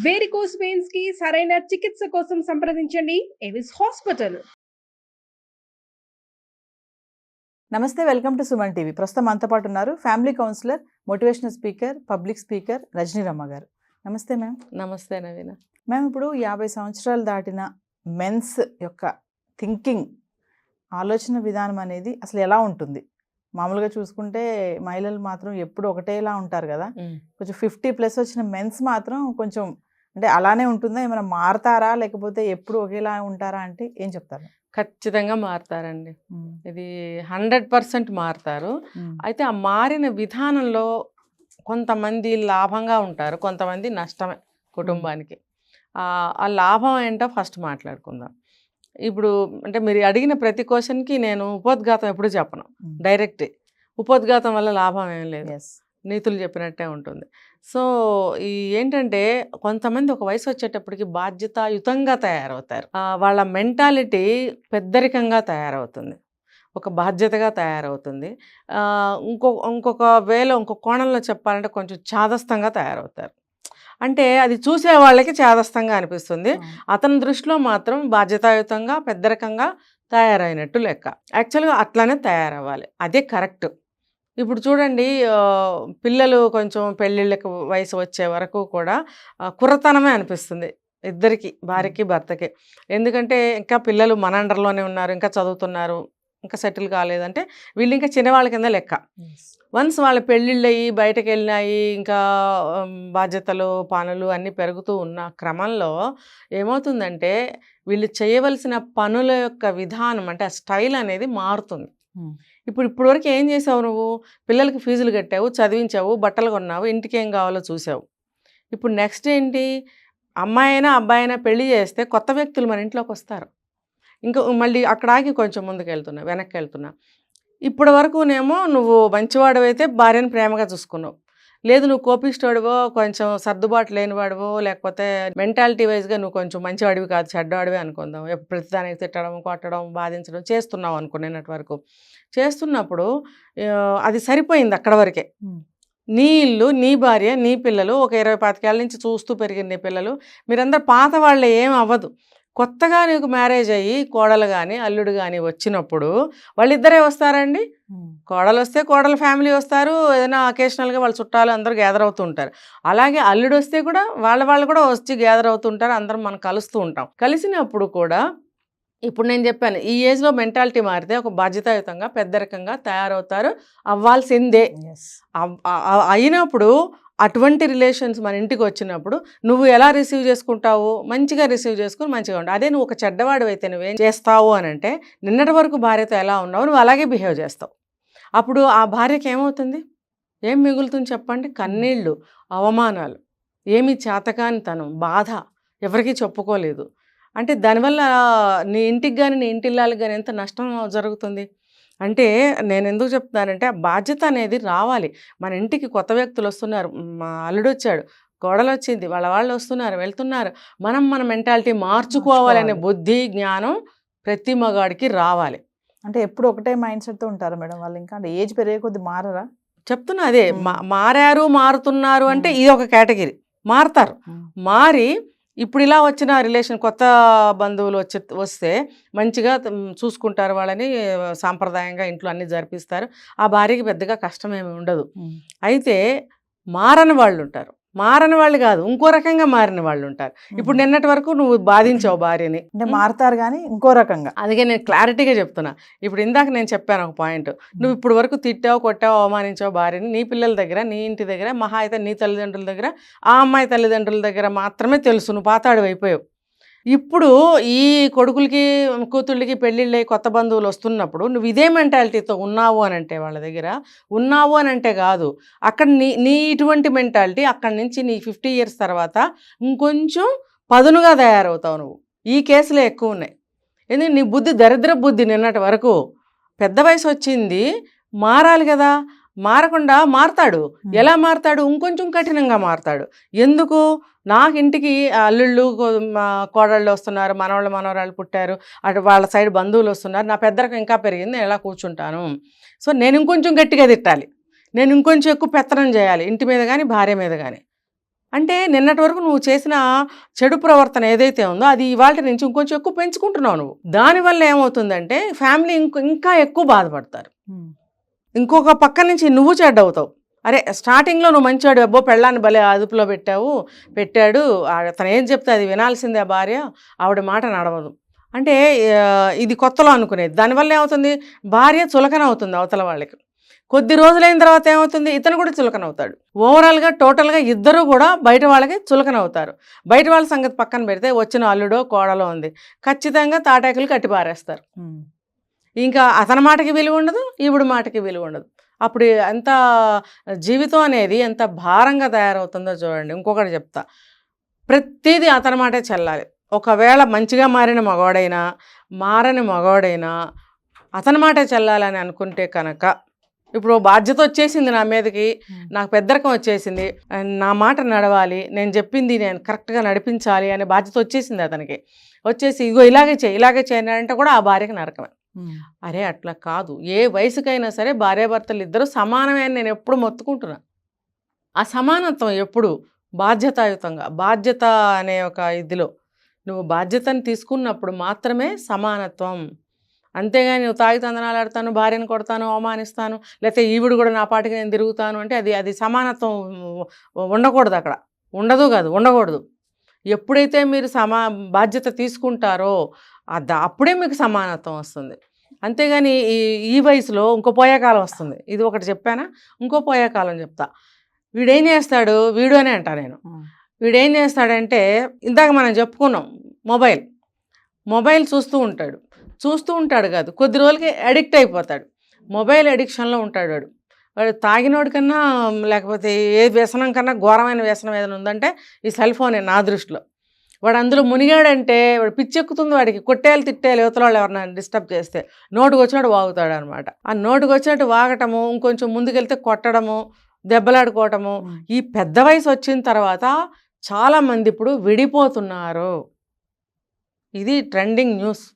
Varicose veins కి సరైన చికిత్స కోసం సంప్రదించండి ఎవిస్ హాస్పిటల్. నమస్తే, వెల్కమ్ టు సుమన్ టీవీ. ప్రస్తుతం మనతో పాటు ఉన్నారు family counsellor, motivational speaker, public speaker Rajani Ramma garu. నమస్తే మ్యామ్. నమస్తే నవీన. మ్యామ్, ఇప్పుడు 50 సంవత్సరాలు దాటిన మెన్స్ యొక్క థింకింగ్, ఆలోచన విధానం అనేది అసలు ఎలా ఉంటుంది? మామూలుగా చూసుకుంటే మహిళలు మాత్రం ఎప్పుడు ఒకటేలా ఉంటారు కదా. కొంచెం 50+ వచ్చిన మెన్స్ మాత్రం కొంచెం అంటే అలానే ఉంటుందా? ఏమైనా మారతారా, లేకపోతే ఎప్పుడు ఒకేలా ఉంటారా అంటే ఏం చెప్తారు? ఖచ్చితంగా మారుతారండి. ఇది 100% మారుతారు. అయితే ఆ మారిన విధానంలో కొంతమంది లాభంగా ఉంటారు, కొంతమంది నష్టమే కుటుంబానికి. ఆ లాభం ఏంటో ఫస్ట్ మాట్లాడుకుందాం. ఇప్పుడు అంటే మీరు అడిగిన ప్రతి క్వశ్చన్కి నేను ఉపోద్ఘాతం ఎప్పుడు చెప్పను, డైరెక్ట్. ఉపోద్ఘాతం వల్ల లాభం ఏం లేదు, నీతులు చెప్పినట్టే ఉంటుంది. సో ఏంటంటే కొంతమంది ఒక వయసు వచ్చేటప్పటికి బాధ్యతాయుతంగా తయారవుతారు. వాళ్ళ మెంటాలిటీ పెద్దరికంగా తయారవుతుంది, ఒక బాధ్యతగా తయారవుతుంది. ఇంకొక కోణంలో చెప్పాలంటే కొంచెం చాదస్తంగా తయారవుతారు. అంటే అది చూసే వాళ్ళకి చాదస్తంగా అనిపిస్తుంది, అతని దృష్టిలో మాత్రం బాధ్యతాయుతంగా పెద్దరికంగా తయారైనట్టు లెక్క. యాక్చువల్గా అట్లానే తయారవ్వాలి, అదే కరెక్ట్. ఇప్పుడు చూడండి, పిల్లలు కొంచెం పెళ్ళిళ్ళకి వయసు వచ్చే వరకు కూడా కుర్రతనమే అనిపిస్తుంది ఇద్దరికి, భార్యకి భర్తకి. ఎందుకంటే ఇంకా పిల్లలు మన అండర్లోనే ఉన్నారు, ఇంకా చదువుతున్నారు, ఇంకా సెటిల్ కాలేదంటే వీళ్ళు ఇంకా చిన్నవాళ్ళ కింద లెక్క. వన్స్ వాళ్ళ పెళ్ళిళ్ళు అయ్యి బయటకు వెళ్ళినాయి, ఇంకా బాధ్యతలు పనులు అన్నీ పెరుగుతూ ఉన్న క్రమంలో ఏమవుతుందంటే వీళ్ళు చేయవలసిన పనుల యొక్క విధానం అంటే ఆ స్టైల్ అనేది మారుతుంది. ఇప్పుడు వరకు ఏం చేసావు నువ్వు? పిల్లలకి ఫీజులు కట్టావు, చదివించావు, బట్టలు కొన్నావు, ఇంటికి ఏం కావాలో చూసావు. ఇప్పుడు నెక్స్ట్ ఏంటి? అమ్మాయి అయినా అబ్బాయి అయినా పెళ్లి చేస్తే కొత్త వ్యక్తులు మన ఇంట్లోకి వస్తారు. ఇంకా మళ్ళీ అక్కడాకి కొంచెం వెనక్కి వెళ్తున్నా. ఇప్పటి వరకునేమో నువ్వు మంచివాడివైతే భార్యను ప్రేమగా చూసుకున్నావు, లేదు నువ్వు కోపిస్టోడివో, కొంచెం సర్దుబాటు లేనివాడివో, లేకపోతే మెంటాలిటీ వైజ్గా నువ్వు కొంచెం మంచివాడివి కాదు, చెడ్డవాడివి అనుకుందాం. ప్రతిదానికి తిట్టడం, కొట్టడం, బాధించడం చేస్తున్నావు అనుకునేటి వరకు. చేస్తున్నప్పుడు అది సరిపోయింది అక్కడ వరకే. నీ ఇల్లు, నీ భార్య, నీ పిల్లలు, ఒక 20-25 ఏళ్ళ నుంచి చూస్తూ పెరిగిన నీ పిల్లలు, మీరందరూ పాత వాళ్ళే, ఏం అవ్వదు. కొత్తగా నీకు మ్యారేజ్ అయ్యి కోడలు కానీ అల్లుడు కానీ వచ్చినప్పుడు వాళ్ళిద్దరే వస్తారండి. కోడలు వస్తే కోడల ఫ్యామిలీ వస్తారు, ఏదైనా అకేషనల్గా వాళ్ళ చుట్టాలు అందరూ గ్యాదర్ అవుతూ ఉంటారు. అలాగే అల్లుడు వస్తే కూడా వాళ్ళు కూడా వచ్చి గ్యాదర్ అవుతూ ఉంటారు, అందరం మనం కలుస్తూ ఉంటాం. కలిసినప్పుడు కూడా ఇప్పుడు నేను చెప్పాను, ఈ ఏజ్లో మెంటాలిటీ మారితే ఒక బాధ్యతాయుతంగా పెద్దరికంగా తయారవుతారు, అవ్వాల్సిందే. అయినప్పుడు అటువంటి రిలేషన్స్ మన ఇంటికి వచ్చినప్పుడు నువ్వు ఎలా రిసీవ్ చేసుకుంటావు? మంచిగా రిసీవ్ చేసుకుని మంచిగా ఉంటావు. అదే నువ్వు ఒక చెడ్డవాడు అయితే నువ్వేం చేస్తావు అని అంటే, నిన్నటి వరకు భార్యతో ఎలా ఉన్నావు నువ్వు అలాగే బిహేవ్ చేస్తావు. అప్పుడు ఆ భార్యకి ఏమవుతుంది? ఏం మిగులుతుంది చెప్పండి? కన్నీళ్ళు, అవమానాలు, ఏమి చేతకానితనం, బాధ, ఎవరికీ చెప్పుకోలేదు. అంటే దానివల్ల నీ ఇంటికి కానీ నీ ఇంటిల్లాలకు కానీ ఎంత నష్టం జరుగుతుంది అంటే, నేను ఎందుకు చెప్తున్నానంటే ఆ బాధ్యత అనేది రావాలి. మన ఇంటికి కొత్త వ్యక్తులు వస్తున్నారు, మా అల్లుడు వచ్చాడు, కోడలు వచ్చింది, వాళ్ళు వస్తున్నారు, వెళ్తున్నారు, మన మెంటాలిటీ మార్చుకోవాలనే బుద్ధి, జ్ఞానం ప్రతి మగాడికి రావాలి. అంటే ఎప్పుడు ఒకటే మైండ్ సెట్తో ఉంటారు మేడం వాళ్ళు? ఇంకా అంటే ఏజ్ పెరిగే కొద్ది మారరా? చెప్తున్నా అదే, మారుతున్నారు అంటే ఇది ఒక కేటగిరీ. మారుతారు, మారి ఇప్పుడు ఇలా వచ్చిన రిలేషన్, కొత్త బంధువులు వస్తే మంచిగా చూసుకుంటారు వాళ్ళని, సాంప్రదాయంగా ఇంట్లో అన్నీ జరిపిస్తారు. ఆ భార్యకి పెద్దగా కష్టమేమి ఉండదు. అయితే మారని వాళ్ళు ఉంటారు, మారని వాళ్ళు కాదు ఇంకో రకంగా మారిన వాళ్ళు ఉంటారు. ఇప్పుడు నిన్నటి వరకు నువ్వు బాధించావు భార్యని, అంటే మారుతారు కానీ ఇంకో రకంగా. అందుకే నేను క్లారిటీగా చెప్తున్నా. ఇప్పుడు ఇందాక నేను చెప్పాను ఒక పాయింట్, నువ్వు ఇప్పుడు వరకు తిట్టావు, కొట్టావు, అవమానించావు భార్యని, నీ పిల్లల దగ్గర, నీ ఇంటి దగ్గర, మహా అయితే నీ తల్లిదండ్రుల దగ్గర, ఆ అమ్మాయి తల్లిదండ్రుల దగ్గర మాత్రమే తెలుసు నువ్వు పాతాడు అయిపోయావు. ఇప్పుడు ఈ కొడుకులకి కూతుళ్ళకి పెళ్ళిళ్ళే కొత్త బంధువులు వస్తున్నప్పుడు నువ్వు ఇదే మెంటాలిటీతో ఉన్నావు అని అంటే, వాళ్ళ దగ్గర ఉన్నావు అని అంటే కాదు, అక్కడ నీ ఇటువంటి మెంటాలిటీ అక్కడి నుంచి నీ 50 years తర్వాత ఇంకొంచెం పదునుగా తయారవుతావు నువ్వు. ఈ కేసులే ఎక్కువ ఉన్నాయి. ఎందుకంటే నీ బుద్ధి దరిద్ర బుద్ధి. నిన్నటి వరకు పెద్ద వయసు వచ్చింది, మారాలి కదా, మారకుండా మారతాడు. ఎలా మారతాడు? ఇంకొంచెం కఠినంగా మారతాడు. ఎందుకు? నాకు ఇంటికి అల్లుళ్ళు కోడళ్ళు వస్తున్నారు, మనవరాళ్ళు పుట్టారు, అటు వాళ్ళ సైడ్ బంధువులు వస్తున్నారు, నా పెద్దరికం ఇంకా పెరిగింది, నేను ఎలా కూర్చుంటాను? సో నేను ఇంకొంచెం గట్టిగా తిట్టాలి, నేను ఇంకొంచెం ఎక్కువ పెత్తనం చేయాలి ఇంటి మీద కానీ భార్య మీద కానీ. అంటే నిన్నటి వరకు నువ్వు చేసిన చెడు ప్రవర్తన ఏదైతే ఉందో అది ఇవాళ నుంచి ఇంకొంచెం ఎక్కువ పెంచుకుంటున్నావు నువ్వు. దానివల్ల ఏమవుతుందంటే ఫ్యామిలీ ఇంకా ఎక్కువ బాధపడతారు. ఇంకొక పక్క నుంచి నువ్వు చెడ్డవుతావు. అరే స్టార్టింగ్లో నువ్వు మంచివాడు, అబ్బో పెళ్ళాన్ని భలే అదుపులో పెట్టాడు, తను ఏం చెప్తే అది వినాల్సిందే ఆ భార్య, ఆవిడ మాట నడవదు అంటే ఇది కొత్తలో అనుకునేది. దానివల్ల ఏమవుతుంది, భార్య చులకన అవుతుంది అవతల వాళ్ళకి. కొద్ది రోజులైన తర్వాత ఏమవుతుంది, ఇతను కూడా చులకన అవుతాడు. ఓవరాల్గా టోటల్గా ఇద్దరు కూడా బయట వాళ్ళకి చులకన అవుతారు. బయట వాళ్ళ సంగతి పక్కన పెడితే వచ్చిన అల్లుడో కోడలో ఉంది, ఖచ్చితంగా తాటాకులు కట్టి పారేస్తారు. ఇంకా అతని మాటకి విలువ ఉండదు, ఈవిడ మాటకి విలువ ఉండదు. అప్పుడు ఎంత జీవితం అనేది ఎంత భారంగా తయారవుతుందో చూడండి. ఇంకొకటి చెప్తా, ప్రతిదీ అతని మాటే చెల్లాలి. ఒకవేళ మంచిగా మారిన మగవాడైనా మారని మగవాడైనా అతని మాటే చెల్లాలని అనుకుంటే కనుక, ఇప్పుడు బాధ్యత వచ్చేసింది నా మీదకి, నాకు పెద్దరికం వచ్చేసింది, నా మాట నడవాలి, నేను చెప్పింది నేను కరెక్ట్గా నడిపించాలి అనే బాధ్యత వచ్చేసింది అతనికి. వచ్చేసి ఇగో ఇలాగే చేయని అంటే కూడా ఆ భార్యకి నరకమే. అరే అట్లా కాదు, ఏ వయసుకైనా సరే భార్యాభర్తలు ఇద్దరు సమానమే అని నేను ఎప్పుడు మొత్తుకుంటున్నా. ఆ సమానత్వం ఎప్పుడు బాధ్యతాయుతంగా, బాధ్యత అనే ఒక ఇదిలో నువ్వు బాధ్యతను తీసుకున్నప్పుడు మాత్రమే సమానత్వం. అంతేగాని నువ్వు తాగి తందనాలు ఆడతాను, భార్యను కొడతాను, అవమానిస్తాను, లేకపోతే ఈవిడు కూడా నా పాటికి నేను తిరుగుతాను అంటే అది సమానత్వం ఉండకూడదు. అక్కడ ఉండకూడదు. ఎప్పుడైతే మీరు బాధ్యత తీసుకుంటారో అప్పుడే మీకు సమానత్వం వస్తుంది. అంతేగాని ఈ వయసులో ఇంకో పోయేకాలం వస్తుంది. ఇది ఒకటి చెప్పానా, ఇంకో పోయేకాలం చెప్తా. వీడేం చేస్తాడు, వీడు అనే అంటా నేను, వీడేం చేస్తాడంటే ఇందాక మనం చెప్పుకున్నాం, మొబైల్ చూస్తూ ఉంటాడు కాదు, కొద్ది రోజులకి అడిక్ట్ అయిపోతాడు. మొబైల్ అడిక్షన్లో ఉంటాడు వాడు తాగినోడి కన్నా, లేకపోతే ఏ వ్యసనం కన్నా ఘోరమైన వ్యసనం ఏదైనా ఉందంటే ఈ సెల్ ఫోనే నా దృష్టిలో. వాడు అందులో మునిగాడంటే వాడు పిచ్చెక్కుతుంది వాడికి. కొట్టేయాలి తిట్టేయాలి యువతల వాళ్ళు ఎవరైనా డిస్టర్బ్ చేస్తే. నోటుకు వచ్చినట్టు వాగుతాడు అనమాట. ఆ నోటుకు వచ్చినట్టు వాగటము, ఇంకొంచెం ముందుకెళ్తే కొట్టడము, దెబ్బలాడుకోవటము. ఈ పెద్ద వయసు వచ్చిన తర్వాత చాలామంది ఇప్పుడు విడిపోతున్నారు. ఇది ట్రెండింగ్ న్యూస్.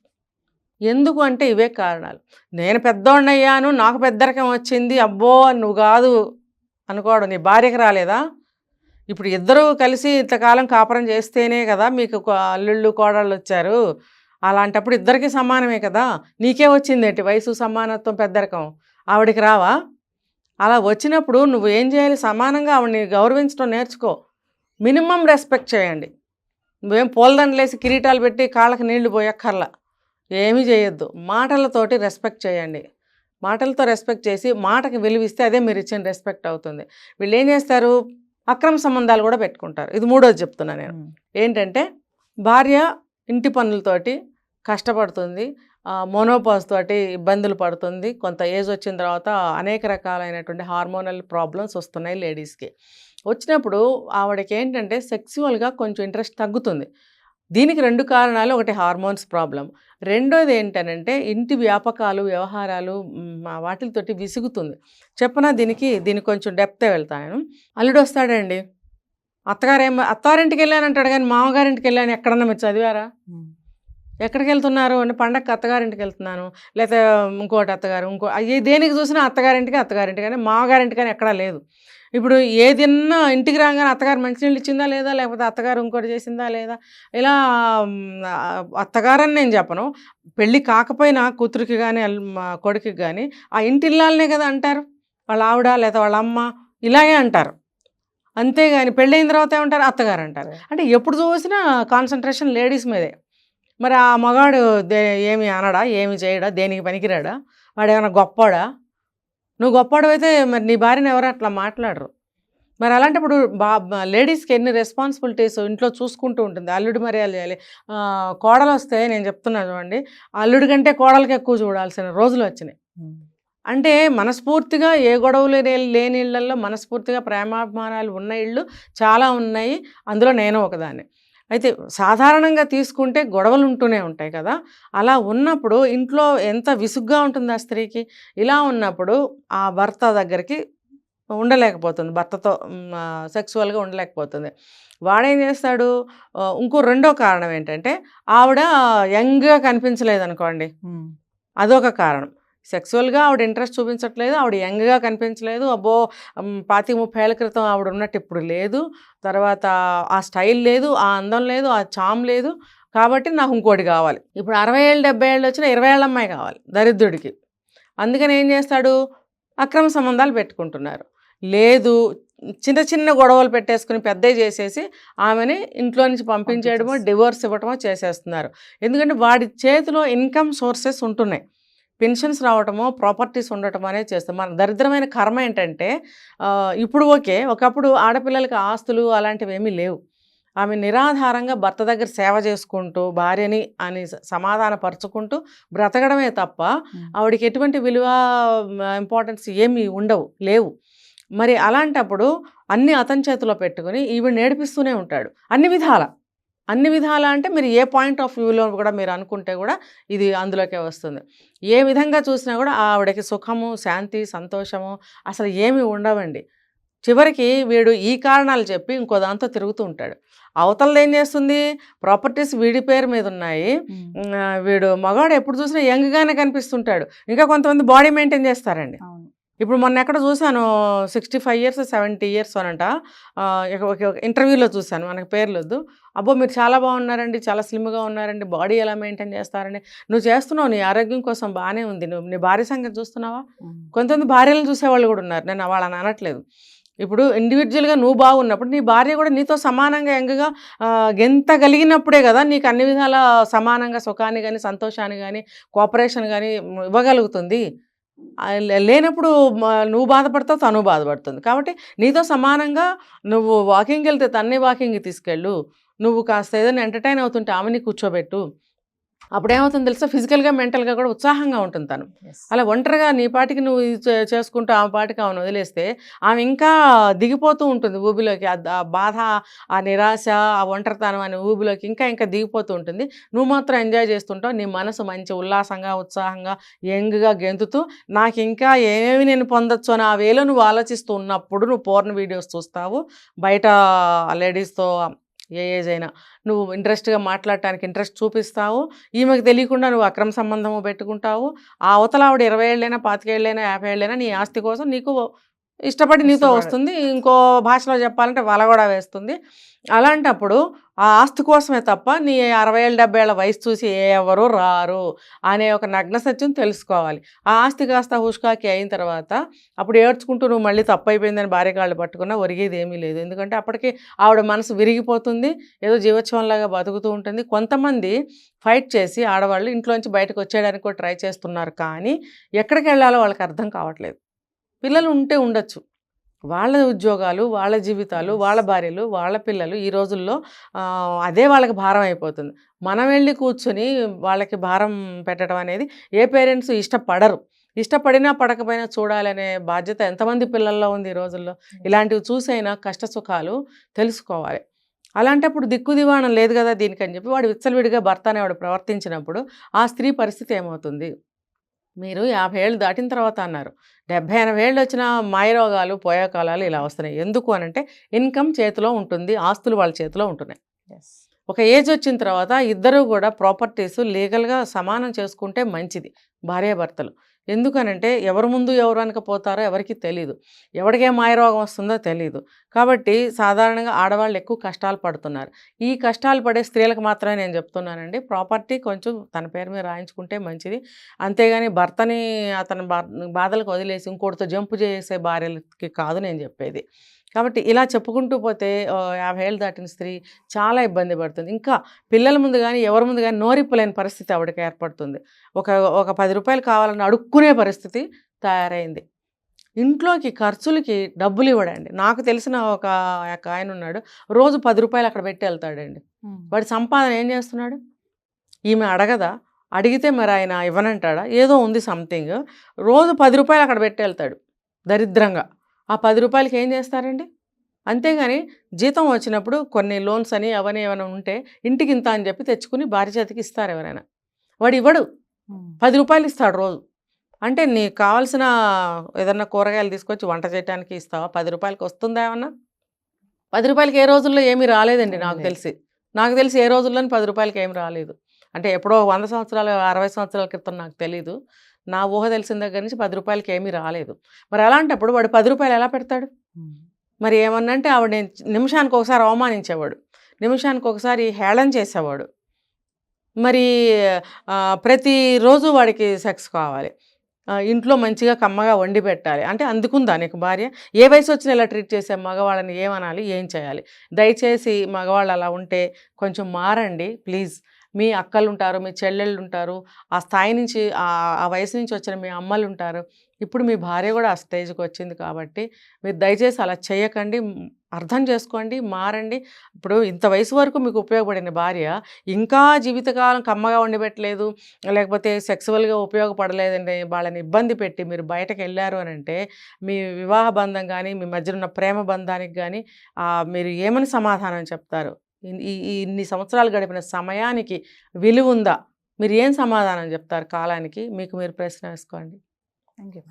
ఎందుకు అంటే ఇవే కారణాలు. నేను పెద్దోడినయ్యాను, నాకు పెద్దరికం వచ్చింది, అబ్బో నువ్వు కాదు అనుకోవడం. నీ భార్యకి రాలేదా? ఇప్పుడు ఇద్దరూ కలిసి ఇంతకాలం కాపురం చేస్తేనే కదా మీకు అల్లుళ్ళు కోడళ్ళు వచ్చారు. అలాంటప్పుడు ఇద్దరికి సమానమే కదా. నీకే వచ్చిందేంటి వయసు, సమానత్వం, పెద్దరికం? ఆవిడికి రావా? అలా వచ్చినప్పుడు నువ్వు ఏం చేయాలి, సమానంగా ఆవిడని గౌరవించడం నేర్చుకో. మినిమం రెస్పెక్ట్ చేయండి. నువ్వేం పూలదండలేసి కిరీటాలు పెట్టి కాళ్ళకి నీళ్లు పోయక్కర్లా, ఏమీ చేయొద్దు. మాటలతోటి రెస్పెక్ట్ చేయండి. మాటలతో రెస్పెక్ట్ చేసి మాటకి విలువిస్తే అదే మీరు ఇచ్చిన రెస్పెక్ట్ అవుతుంది. వీళ్ళు ఏం చేస్తారు, అక్రమ సంబంధాలు కూడా పెట్టుకుంటారు. ఇది మూడోది చెప్తున్నా నేను. ఏంటంటే భార్య ఇంటి పనులతోటి కష్టపడుతుంది, మోనోపాజ్ తోటి ఇబ్బందులు పడుతుంది. కొంత ఏజ్ వచ్చిన తర్వాత అనేక రకాలైనటువంటి హార్మోనల్ ప్రాబ్లమ్స్ వస్తున్నాయి లేడీస్కి. వచ్చినప్పుడు ఆవిడకి ఏంటంటే సెక్సువల్గా కొంచెం ఇంట్రెస్ట్ తగ్గుతుంది. దీనికి 2 కారణాలు. ఒకటి హార్మోన్స్ ప్రాబ్లం, రెండోది ఏంటనంటే ఇంటి వ్యాపకాలు, వ్యవహారాలు, వాటితోటి విసుగుతుంది. చెప్పనా దీనికి కొంచెం డెప్తే వెళ్తాను. అల్లుడు వస్తాడండి, అత్తారింటికి వెళ్ళానంటాడు కానీ మామగారింటికి వెళ్ళాను ఎక్కడన్నా మీరు చదివారా? ఎక్కడికి వెళ్తున్నారు అంటే పండగకి అత్తగారింటికి వెళ్తున్నాను, లేకపోతే ఇంకోటి అత్తగారు, దేనికి చూసినా అత్తగారింటికి కానీ మామగారింటికి కానీ ఎక్కడా లేదు. ఇప్పుడు ఏదన్నా ఇంటికి రాగానే అత్తగారు మంచినీళ్ళు ఇచ్చిందా లేదా, లేకపోతే అత్తగారు ఇంకోటి చేసిందా లేదా, ఇలా అత్తగారని నేను చెప్పను, పెళ్ళి కాకపోయినా కూతురికి కానీ కొడుకుకి కానీ ఆ ఇంటి ఇల్లాలనే కదా అంటారు. వాళ్ళ ఆవిడ లేదా వాళ్ళ అమ్మ ఇలాగే అంటారు. అంతేగాని పెళ్ళైన తర్వాత ఏమంటారు, అత్తగారు అంటారు. అంటే ఎప్పుడు చూసినా కాన్సన్ట్రేషన్ లేడీస్ మీదే. మరి ఆ మగాడు ఏమి అనడా, ఏమి చేయడా, దేనికి పనికిరాడా, వాడు ఏమైనా గొప్పోడా? నువ్వు గొప్పవాడు అయితే మరి నీ భార్యను ఎవరు అట్లా మాట్లాడరు. మరి అలాంటప్పుడు లేడీస్కి ఎన్ని రెస్పాన్సిబిలిటీస్ ఇంట్లో చూసుకుంటూ ఉంటుంది. అల్లుడు మర్యాద చేయాలి. కోడలు వస్తే నేను చెప్తున్నా చూడండి, అల్లుడి కంటే కోడలకి ఎక్కువ చూడాల్సిన రోజులు వచ్చినాయి. అంటే మనస్ఫూర్తిగా ఏ గొడవలు లేని ఇళ్లలో మనస్ఫూర్తిగా ప్రేమాభిమానాలు ఉన్న ఇళ్ళు చాలా ఉన్నాయి. అందులో నేను ఒకదాన్ని. అయితే సాధారణంగా తీసుకుంటే గొడవలు ఉంటూనే ఉంటాయి కదా. అలా ఉన్నప్పుడు ఇంట్లో ఎంత విసుగ్గా ఉంటుంది ఆ స్త్రీకి. ఇలా ఉన్నప్పుడు ఆ భర్త దగ్గరికి ఉండలేకపోతుంది, భర్తతో సెక్సువల్గా ఉండలేకపోతుంది. వాడేం చేస్తాడు, ఇంకో రెండో కారణం ఏంటంటే ఆవిడ యంగ్గా కనిపించలేదనుకోండి, అదొక కారణం. సెక్సువల్గా ఆవిడ ఇంట్రెస్ట్ చూపించట్లేదు, ఆవిడ యంగ్గా కనిపించలేదు, అబ్బో 25-30 ఏళ్ల క్రితం ఆవిడ ఉన్నట్టు ఇప్పుడు లేదు, తర్వాత ఆ స్టైల్ లేదు, ఆ అందం లేదు, ఆ చామ్ లేదు, కాబట్టి నాకు ఇంకోటి కావాలి. ఇప్పుడు 60 ఏళ్ళు 70 ఏళ్ళు వచ్చిన 20 ఏళ్ళ అమ్మాయి కావాలి దరిద్రుడికి. అందుకని ఏం చేస్తాడు, అక్రమ సంబంధాలు పెట్టుకుంటున్నారు. లేదు, చిన్న చిన్న గొడవలు పెట్టేసుకుని పెద్దవి చేసేసి ఆమెని ఇంట్లో నుంచి పంపించేయడమో డివోర్స్ ఇవ్వటమో చేసేస్తున్నారు. ఎందుకంటే వాడి చేతిలో ఇన్కమ్ సోర్సెస్ ఉంటున్నాయి, పెన్షన్స్ రావటమో ప్రాపర్టీస్ ఉండటం అనేది చేస్తాం. మన దరిద్రమైన కర్మ ఏంటంటే ఇప్పుడు ఓకే, ఒకప్పుడు ఆడపిల్లలకి ఆస్తులు అలాంటివి ఏమీ లేవు. ఆమె నిరాధారంగా భర్త దగ్గర సేవ చేసుకుంటూ భార్యని అని సమాధానపరుచుకుంటూ బ్రతకడమే తప్ప ఆవిడకి ఎటువంటి విలువ ఇంపార్టెన్స్ ఏమీ లేవు. మరి అలాంటప్పుడు అన్ని అతని చేతిలో పెట్టుకుని ఈవిడ నేర్పిస్తూనే ఉంటాడు అన్ని విధాల అంటే మీరు ఏ పాయింట్ ఆఫ్ వ్యూలో కూడా మీరు అనుకుంటే కూడా ఇది అందులోకే వస్తుంది. ఏ విధంగా చూసినా కూడా ఆవిడకి సుఖము, శాంతి, సంతోషము అసలు ఏమీ ఉండవండి. చివరికి వీడు ఈ కారణాలు చెప్పి ఇంకో దాంతో తిరుగుతూ ఉంటాడు. అవతలది ఏం చేస్తుంది, ప్రాపర్టీస్ వీడి పేరు మీద ఉన్నాయి, వీడు మగాడు ఎప్పుడు చూసినా యంగ్గానే కనిపిస్తుంటాడు. ఇంకా కొంతమంది బాడీ మెయింటైన్ చేస్తారండి. ఇప్పుడు మొన్న ఎక్కడ చూశాను 65 years 70 years అనంట, ఇంటర్వ్యూలో చూశాను, మనకు పేర్లు వద్దు. అబ్బో మీరు చాలా బాగున్నారండి, చాలా స్లిమ్గా ఉన్నారండి, బాడీ ఎలా మెయింటైన్ చేస్తారండి, నువ్వు చేస్తున్నావు నీ ఆరోగ్యం కోసం బాగానే ఉంది, నువ్వు నీ భార్య సంగతి చూస్తున్నావా? కొంతమంది భార్యలను చూసేవాళ్ళు కూడా ఉన్నారు, నేను వాళ్ళని అనట్లేదు. ఇప్పుడు ఇండివిజువల్గా నువ్వు బాగున్నప్పుడు నీ భార్య కూడా నీతో సమానంగా యంగ్గా గెంతగలిగినప్పుడే కదా నీకు అన్ని విధాల సమానంగా సుఖాన్ని కానీ సంతోషాన్ని కానీ కోఆపరేషన్ కానీ ఇవ్వగలుగుతుంది. లేనప్పుడు నువ్వు బాధపడతావు, తను బాధపడుతుంది. కాబట్టి నీతో సమానంగా నువ్వు వాకింగ్కి వెళ్తే తన్నే వాకింగ్కి తీసుకెళ్ళు, నువ్వు కాస్త ఏదైనా ఎంటర్టైన్ అవుతుంటే ఆమెని కూర్చోబెట్టు. అప్పుడేమవుతుంది తెలుసా, ఫిజికల్గా మెంటల్గా కూడా ఉత్సాహంగా ఉంటుంది తను. అలా ఒంటరిగా నీ పాటికి నువ్వు చేసుకుంటూ ఆమె పాటికి ఆమెను వదిలేస్తే ఆమె ఇంకా దిగిపోతూ ఉంటుంది ఊబిలోకి. ఆ బాధ, ఆ నిరాశ, ఆ ఒంటరితనం అనే ఊబిలోకి ఇంకా దిగిపోతూ ఉంటుంది. నువ్వు మాత్రం ఎంజాయ్ చేస్తుంటావు, నీ మనసు మంచి ఉల్లాసంగా, ఉత్సాహంగా, యంగ్గా గెంతుతూ నాకు ఇంకా ఏమేమి నేను పొందొచ్చు అని ఆ వేలో నువ్వు ఆలోచిస్తూ ఉన్నప్పుడు నువ్వు పోర్న్ వీడియోస్ చూస్తావు. బయట లేడీస్తో ఏ ఏజ్ అయినా నువ్వు ఇంట్రెస్ట్గా మాట్లాడటానికి ఇంట్రెస్ట్ చూపిస్తావు. ఈమెకు తెలియకుండా నువ్వు అక్రమ సంబంధము పెట్టుకుంటావు. ఆ అవతల ఆవిడ 20 ఏళ్ళైనా 25 ఏళ్ళైనా 50 ఏళ్ళైనా నీ ఆస్తి కోసం నీకు ఇష్టపడి నీతో వస్తుంది. ఇంకో భాషలో చెప్పాలంటే వల కూడా వేస్తుంది. అలాంటప్పుడు ఆ ఆస్తి కోసమే తప్ప నీ 60 ఏళ్ళ 70 ఏళ్ళ వయసు చూసి ఎవరు రారు అనే ఒక నగ్న సత్యం తెలుసుకోవాలి. ఆ ఆస్తి కాస్త హుష్కాకి అయిన తర్వాత అప్పుడు ఏడ్చుకుంటూ నువ్వు మళ్ళీ తప్పు అయిపోయిందని భార్య కాళ్ళు పట్టుకున్నా ఒరిగేది ఏమీ లేదు. ఎందుకంటే అప్పటికి ఆవిడ మనసు విరిగిపోతుంది, ఏదో జీవోత్సవంలాగా బతుకుతూ ఉంటుంది. కొంతమంది ఫైట్ చేసి ఆడవాళ్ళు ఇంట్లోంచి బయటకు వచ్చేయడానికి కూడా ట్రై చేస్తున్నారు, కానీ ఎక్కడికి వెళ్ళాలో వాళ్ళకి అర్థం కావట్లేదు. పిల్లలు ఉంటే ఉండొచ్చు, వాళ్ళ ఉద్యోగాలు, వాళ్ళ జీవితాలు, వాళ్ళ భార్యలు, వాళ్ళ పిల్లలు ఈ రోజుల్లో అదే వాళ్ళకి భారం అయిపోతుంది. మనం వెళ్ళి కూర్చొని వాళ్ళకి భారం పెట్టడం అనేది ఏ పేరెంట్స్ ఇష్టపడరు. ఇష్టపడినా పడకపోయినా చూడాలనే బాధ్యత ఎంతమంది పిల్లల్లో ఉంది ఈ రోజుల్లో. ఇలాంటివి చూసైనా కష్ట సుఖాలు తెలుసుకోవాలి. అలాంటప్పుడు దిక్కు దివాణం లేదు కదా దీనికని చెప్పి వాడు విచ్చలవిడిగా భర్త అనేవాడు ప్రవర్తించినప్పుడు ఆ స్త్రీ పరిస్థితి ఏమవుతుంది? మీరు 50 ఏళ్ళు దాటిన తర్వాత అన్నారు, 70-80 ఏళ్ళు వచ్చిన మాయరోగాలు, పోయాకాలాలు ఇలా వస్తున్నాయి. ఎందుకు అనంటే ఇన్కమ్ చేతిలో ఉంటుంది, ఆస్తులు వాళ్ళ చేతిలో ఉంటున్నాయి. ఒక ఏజ్ వచ్చిన తర్వాత ఇద్దరు కూడా ప్రాపర్టీస్ లీగల్గా సమానం చేసుకుంటే మంచిది భార్యాభర్తలు. ఎందుకనంటే ఎవరు ముందు ఎవరు వెనకపోతారో ఎవరికి తెలీదు, ఎవరికే మాయరోగం వస్తుందో తెలీదు. కాబట్టి సాధారణంగా ఆడవాళ్ళు ఎక్కువ కష్టాలు పడుతున్నారు. ఈ కష్టాలు పడే స్త్రీలకు మాత్రమే నేను చెప్తున్నానండి, ప్రాపర్టీ కొంచెం తన పేరు మీద రాయించుకుంటే మంచిది. అంతేగాని భర్తని అతని బాధలకు వదిలేసి ఇంకోటితో జంపు చేసే భార్యలకి కాదు నేను చెప్పేది. కాబట్టి ఇలా చెప్పుకుంటూ పోతే 50 ఏళ్ళు దాటిన స్త్రీ చాలా ఇబ్బంది పడుతుంది. ఇంకా పిల్లల ముందు కానీ ఎవరి ముందు కానీ నోరిప్పలేని పరిస్థితి ఆవిడకి ఏర్పడుతుంది. ఒక 10 రూపాయలు కావాలని అడుక్కునే పరిస్థితి తయారైంది. ఇంట్లోకి ఖర్చులకి డబ్బులు ఇవ్వడండి. నాకు తెలిసిన ఒక ఆయన ఉన్నాడు, రోజు 10 రూపాయలు అక్కడ పెట్టి వెళ్తాడండి. వాడి సంపాదన ఏం చేస్తున్నాడు? ఈమె అడగదా? అడిగితే మరి ఆయన ఇవ్వనంటాడా? ఏదో ఉంది సంథింగ్. రోజు 10 రూపాయలు అక్కడ పెట్టి వెళ్తాడు దరిద్రంగా. ఆ 10 రూపాయలకి ఏం చేస్తారండి? అంతేగాని జీతం వచ్చినప్పుడు కొన్ని లోన్స్ అని అవన్నీ ఏమైనా ఉంటే ఇంటికి ఇంత అని చెప్పి తెచ్చుకుని భార్య చేతికి ఇస్తారు ఎవరైనా. వాడు ఇవ్వడు, 10 రూపాయలు ఇస్తాడు రోజు. అంటే నీకు కావాల్సిన ఏదన్నా కూరగాయలు తీసుకొచ్చి వంట చేయడానికి ఇస్తావా? 10 రూపాయలకి వస్తుందా ఏమన్నా? 10 రూపాయలకి ఏ రోజుల్లో ఏమీ రాలేదండి నాకు తెలిసి ఏ రోజుల్లోని 10 రూపాయలకి ఏమి రాలేదు. అంటే ఎప్పుడో 100 సంవత్సరాలు 60 సంవత్సరాల క్రితం నాకు తెలీదు. నా ఊహ తెలిసిన దగ్గర నుంచి 10 రూపాయలకి ఏమీ రాలేదు. మరి అలాంటప్పుడు వాడు 10 రూపాయలు ఎలా పెడతాడు? మరి ఏమన్నంటే ఆవిడ నిమిషానికి ఒకసారి అవమానించేవాడు, నిమిషానికి ఒకసారి హేళన చేసేవాడు. మరి ప్రతిరోజు వాడికి సెక్స్ కావాలి, ఇంట్లో మంచిగా కమ్మగా వండి పెట్టాలి. అంటే అందుకుందా నీకు భార్య? ఏ వయసు వచ్చినా ఇలా ట్రీట్ చేసే మగవాళ్ళని ఏమనాలి, ఏం చేయాలి? దయచేసి మగవాళ్ళు అలా ఉంటే కొంచెం మారండి ప్లీజ్. మీ అక్కలు ఉంటారు, మీ చెల్లెళ్ళు ఉంటారు, ఆ స్థాయి నుంచి ఆ వయసు నుంచి వచ్చిన మీ అమ్మలు ఉంటారు. ఇప్పుడు మీ భార్య కూడా ఆ స్టేజ్కి వచ్చింది కాబట్టి మీరు దయచేసి అలా చేయకండి, అర్థం చేసుకోండి, మారండి. ఇప్పుడు ఇంత వయసు వరకు మీకు ఉపయోగపడిన భార్య ఇంకా జీవితకాలం కమ్మగా వండిపెట్టలేదు, లేకపోతే సెక్సువల్గా ఉపయోగపడలేదండి, వాళ్ళని ఇబ్బంది పెట్టి మీరు బయటకు వెళ్ళారు అని అంటే మీ వివాహ బంధం కానీ మీ మధ్య ఉన్న ప్రేమ బంధానికి కానీ మీరు ఏమని సమాధానం చెప్తారు? ఇన్ని సంవత్సరాలు గడిపిన సమయానికి విలువ ఉందా? మీరు ఏం సమాధానం చెప్తారు కాలానికి? మీకు మీరు ప్రశ్న వేసుకోండి. Thank you.